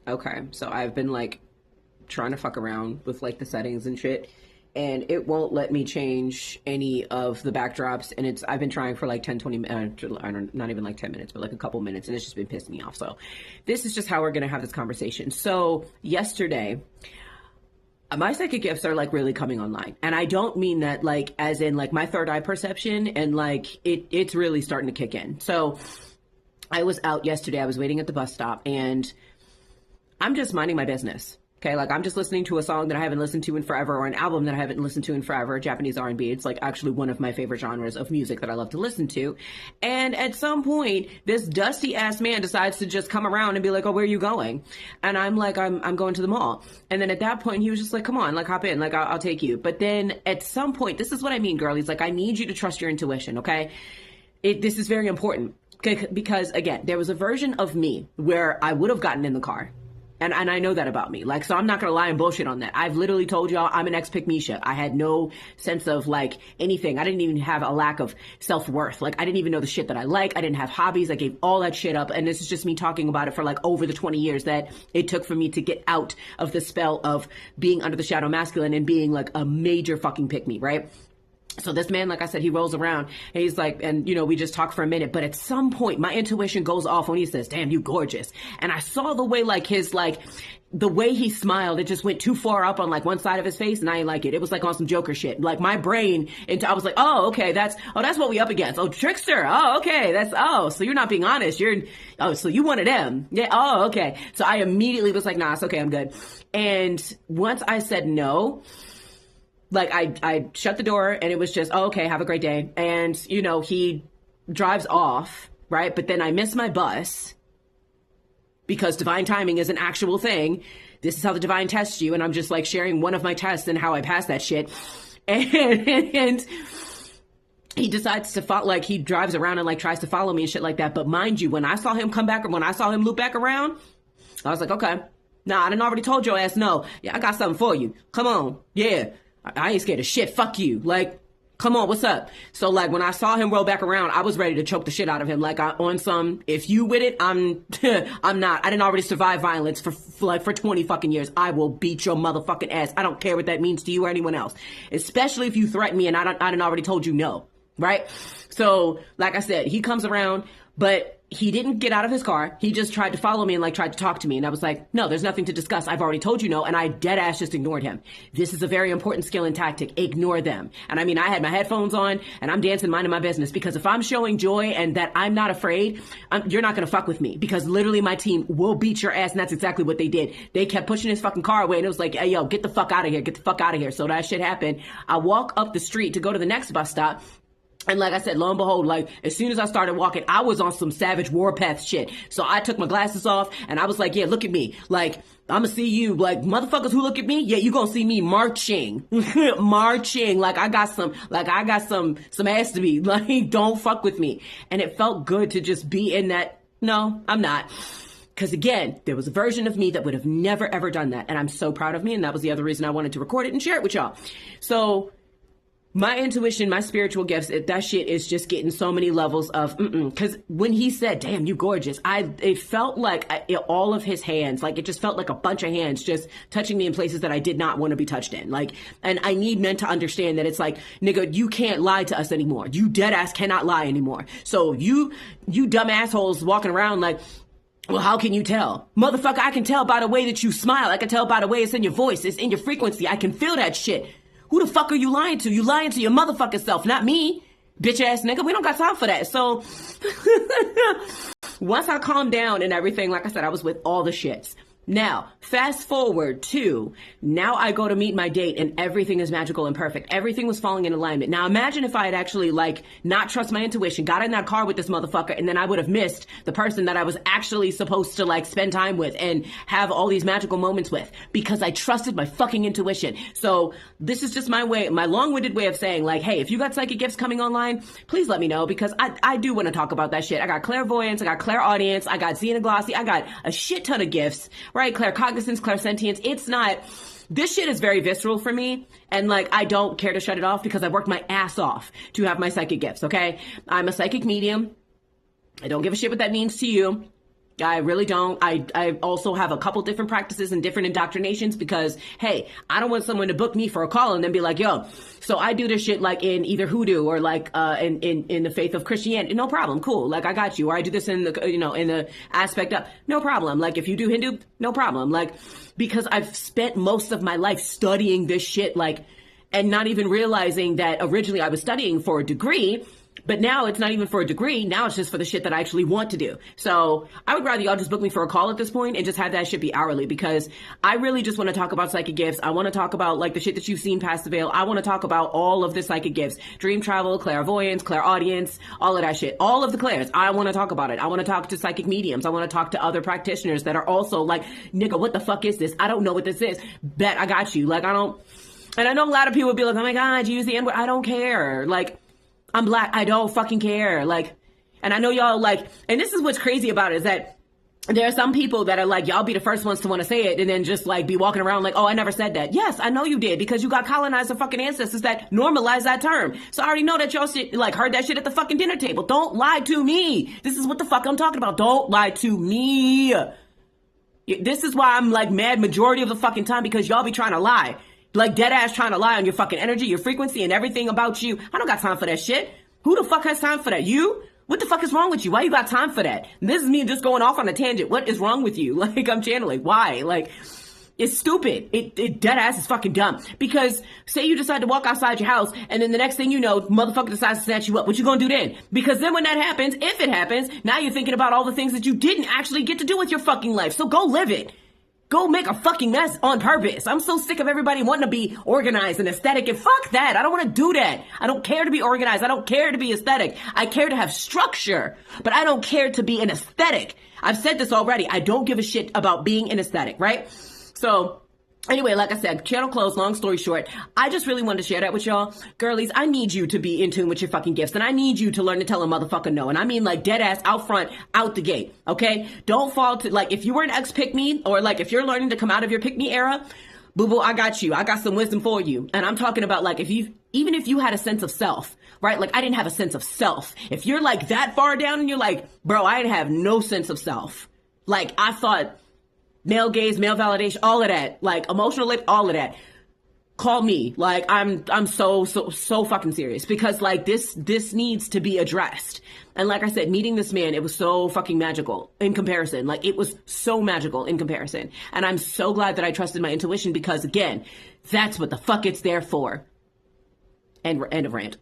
Okay, so I've been like trying to fuck around with like the settings and shit, and it won't let me change any of the backdrops. And I've been trying for like 10, 20 minutes, I don't, not even like 10 minutes, but like a couple minutes, and it's just been pissing me off. So this is just how we're gonna have this conversation. So yesterday, my psychic gifts are like really coming online, and I don't mean that like as in like my third eye perception, and like it's really starting to kick in. So I was out yesterday, I was waiting at the bus stop, and I'm just minding my business. Okay, like I'm just listening to a song that I haven't listened to in forever, or an album that I haven't listened to in forever, Japanese R&B. It's like actually one of my favorite genres of music that I love to listen to. And at some point, this dusty ass man decides to just come around and be like, "Oh, where are you going?" And I'm like, I'm going to the mall. And then at that point, he was just like, "Come on, like hop in, like I'll take you." But then at some point, this is what I mean, girl. He's like, "I need you to trust your intuition, okay? This is very important." Because again, there was a version of me where I would have gotten in the car. And I know that about me. Like, so I'm not going to lie and bullshit on that. I've literally told y'all I'm an ex-pick-me-sha. I had no sense of like anything. I didn't even have a lack of self-worth. Like, I didn't even know the shit that I like. I didn't have hobbies. I gave all that shit up. And this is just me talking about it for like over the 20 years that it took for me to get out of the spell of being under the shadow masculine and being like a major fucking pick-me, right? So this man, like I said, he rolls around and he's like, and you know, we just talk for a minute, but at some point my intuition goes off when he says, "Damn, you gorgeous." And I saw the way like the way he smiled, it just went too far up on like one side of his face, and I ain't like it. It was like on some Joker shit. Like my brain, I was like, "Oh, okay, that's what we up against. Oh, trickster. Oh, okay, so you're not being honest. So you one of them. Yeah. Oh, okay." So I immediately was like, "Nah, it's okay, I'm good." And once I said no, like I shut the door, and it was just, "Oh, okay, have a great day." And, you know, he drives off, right? But then I miss my bus because divine timing is an actual thing. This is how the divine tests you. And I'm just like sharing one of my tests and how I passed that shit. And he decides to follow, like he drives around and like tries to follow me and shit like that. But mind you, when I saw him loop back around, I was like, okay, nah, I done already told your ass no. Yeah, I got something for you. Come on. Yeah. I ain't scared of shit. Fuck you. Like, come on, what's up? So like when I saw him roll back around, I was ready to choke the shit out of him. Like on some, if you with it, I'm not. I didn't already survive violence for 20 fucking years. I will beat your motherfucking ass. I don't care what that means to you or anyone else. Especially if you threaten me and I done already told you no. Right? So like I said, he comes around, but he didn't get out of his car. He just tried to follow me and like tried to talk to me. And I was like, "No, there's nothing to discuss. I've already told you no." And I dead ass just ignored him. This is a very important skill and tactic. Ignore them. And I mean, I had my headphones on and I'm dancing, minding my business, because if I'm showing joy and that I'm not afraid, you're not going to fuck with me, because literally my team will beat your ass. And that's exactly what they did. They kept pushing his fucking car away, and it was like, "Hey, yo, get the fuck out of here. Get the fuck out of here." So that shit happened. I walk up the street to go to the next bus stop. And like I said, lo and behold, like as soon as I started walking, I was on some Savage Warpath shit. So I took my glasses off and I was like, "Yeah, look at me. Like, I'ma see you. Like, motherfuckers who look at me, yeah, you gonna see me marching." Marching. Like I got some ass to be. Like, don't fuck with me. And it felt good to just be in that. No, I'm not. Because again, there was a version of me that would have never ever done that. And I'm so proud of me. And that was the other reason I wanted to record it and share it with y'all. So my intuition, my spiritual gifts, that shit is just getting so many levels of, because when he said, "Damn, you gorgeous," it felt like all of his hands, like it just felt like a bunch of hands just touching me in places that I did not want to be touched in. Like, and I need men to understand that it's like, nigga, you can't lie to us anymore. You dead ass cannot lie anymore. So you dumb assholes walking around like, "Well, how can you tell?" Motherfucker, I can tell by the way that you smile. I can tell by the way it's in your voice. It's in your frequency. I can feel that shit. Who the fuck are you lying to? You lying to your motherfucking self, not me, bitch ass nigga. We don't got time for that. So once I calmed down and everything, like I said, I was with all the shits. Now, fast forward to now I go to meet my date and everything is magical and perfect. Everything was falling in alignment. Now imagine if I had actually like not trust my intuition, got in that car with this motherfucker, and then I would have missed the person that I was actually supposed to like spend time with and have all these magical moments with, because I trusted my fucking intuition. So this is just my long-winded way of saying like, hey, if you got psychic gifts coming online, please let me know, because I do want to talk about that shit. I got clairvoyance, I got clairaudience, I got xenoglossy, I got a shit ton of gifts. Right? Claircognizance, clairsentience. It's not, this shit is very visceral for me. And like, I don't care to shut it off because I worked my ass off to have my psychic gifts. Okay. I'm a psychic medium. I don't give a shit what that means to you. I really don't. I also have a couple different practices and different indoctrinations because, hey, I don't want someone to book me for a call and then be like, yo, so I do this shit like in either hoodoo or like in the faith of Christianity. No problem. Cool. Like I got you. Or I do this in the, in the aspect of no problem. Like if you do Hindu, no problem. Like because I've spent most of my life studying this shit, like, and not even realizing that originally I was studying for a degree. But now it's not even for a degree. Now it's just for the shit that I actually want to do. So I would rather y'all just book me for a call at this point and just have that shit be hourly because I really just want to talk about psychic gifts. I want to talk about like the shit that you've seen past the veil. I want to talk about all of the psychic gifts, dream travel, clairvoyance, clairaudience, all of that shit, all of the clairs. I want to talk about it. I want to talk to psychic mediums. I want to talk to other practitioners that are also like, nigga, what the fuck is this? I don't know what this is. Bet I got you. Like, I don't, and I know a lot of people would be like, oh my God, you use the N-word. I don't care. Like, I'm black. I don't fucking care. Like, and I know y'all like, and this is what's crazy about it is that there are some people that are like, y'all be the first ones to want to say it and then just like be walking around like, oh, I never said that. Yes, I know you did because you got colonizer fucking ancestors that normalized that term. So I already know that y'all shit, like heard that shit at the fucking dinner table. Don't lie to me. This is what the fuck I'm talking about. Don't lie to me. This is why I'm like mad majority of the fucking time because y'all be trying to lie. Like dead ass trying to lie on your fucking energy, your frequency, and everything about you. I don't got time for that shit. Who the fuck has time for that? You? What the fuck is wrong with you? Why you got time for that? This is me just going off on a tangent. What is wrong with you? Like I'm channeling. Why? Like it's stupid. It dead ass is fucking dumb. Because say you decide to walk outside your house and then the next thing you know, motherfucker decides to snatch you up. What you gonna do then? Because then when that happens, if it happens, now you're thinking about all the things that you didn't actually get to do with your fucking life. So go live it. Go make a fucking mess on purpose. I'm so sick of everybody wanting to be organized and aesthetic and fuck that. I don't want to do that. I don't care to be organized. I don't care to be aesthetic. I care to have structure, but I don't care to be an aesthetic. I've said this already. I don't give a shit about being an aesthetic, right? So anyway, like I said, channel closed, long story short, I just really wanted to share that with y'all. Girlies, I need you to be in tune with your fucking gifts, and I need you to learn to tell a motherfucker no. And I mean like dead ass out front, out the gate, okay? Don't fall to, like, if you were an ex-pick-me, or like if you're learning to come out of your pick-me era, boo-boo, I got you. I got some wisdom for you. And I'm talking about like even if you had a sense of self, right? Like I didn't have a sense of self. If you're like that far down and you're like, bro, I didn't have no sense of self. Like I thought, male gaze, male validation, all of that, like emotional lift, all of that. Call me. Like I'm so fucking serious because like this needs to be addressed. And like I said, meeting this man, it was so fucking magical in comparison. Like it was so magical in comparison. And I'm so glad that I trusted my intuition because again, that's what the fuck it's there for. End of rant.